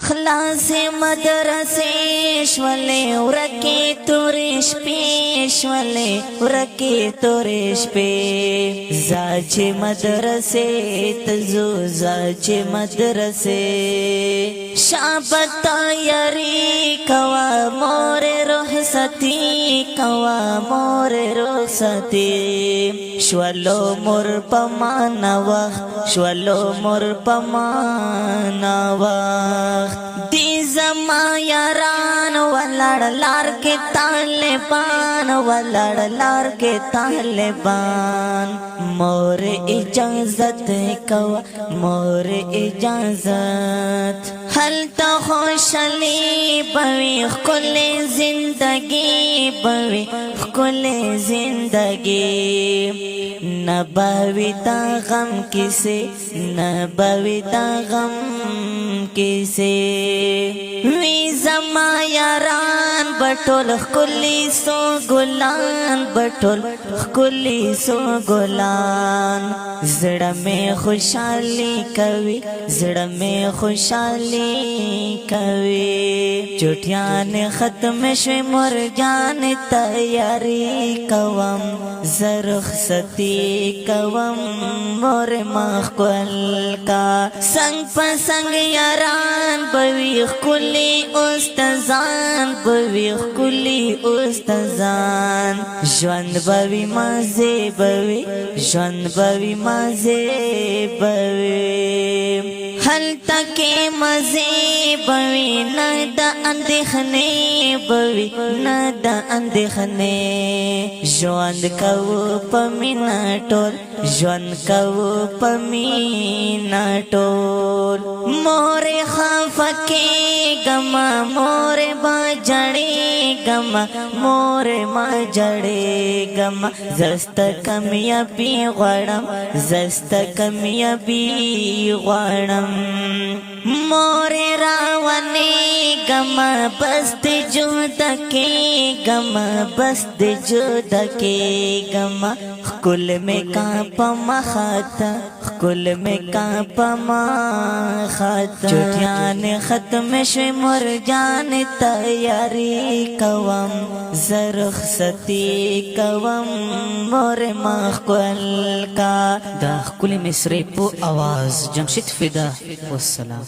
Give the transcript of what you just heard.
خلاص مدرسې شولې ورکې تورې شپې شولې ورکې تورې شپې زه چې مدرسې ته ځو زه چې مدرسې شابه تیاري کوه مورې رخصتي کوه مورې رخصتي شولو مور په مانا وخت شولو مور په مانا وخت دی زما یاران ولړ لار کې طالبان ولړ لار کې طالبان مور اجازت کوه مور اجازت هلته خوشحالي بوي ښکلې زندګي بوي ښکلې زندګي نبوي دا غم کیسه نبوي دا غم کیسه وی زما یاران بټول ښکلې سو ګلان بټول ښکلې سو ګلان زړه مې خوشحالي کوي زړه مې خوشحالي کوي چټیان ختم شوي مرجان تیاری کوم زرخصتی کوم مور مخکل کا سنگ پسنگ یاران بوی ښکلي استادان بوی ښکلي استادان ژوند بوی مزه بوی ژوند بوی مزه بوی هلته کې مزه بوي نه د اندېښنې بوي نه د اندېښنې ژوند کوو په مینه ټول ژوند کوو په مینه ټول مورې خفه کېږمه مورې به ژړېږمه مورې ما ژړېږمه زه ستا کامیابي غواړم زه ستا کامیابي غواړم مورې راونېږمه بس دې جوده کېږمه بس دې جوده کېږمه ښکل مې کاپه مخته ښکل مې کاپه مخته چټیانې ختم شوې مرجانې تیاري کوم زه رخصتي کوم مورې ما ښکل کا دا ښکلې مصرۍ په اواز جمشید فدا والسلام.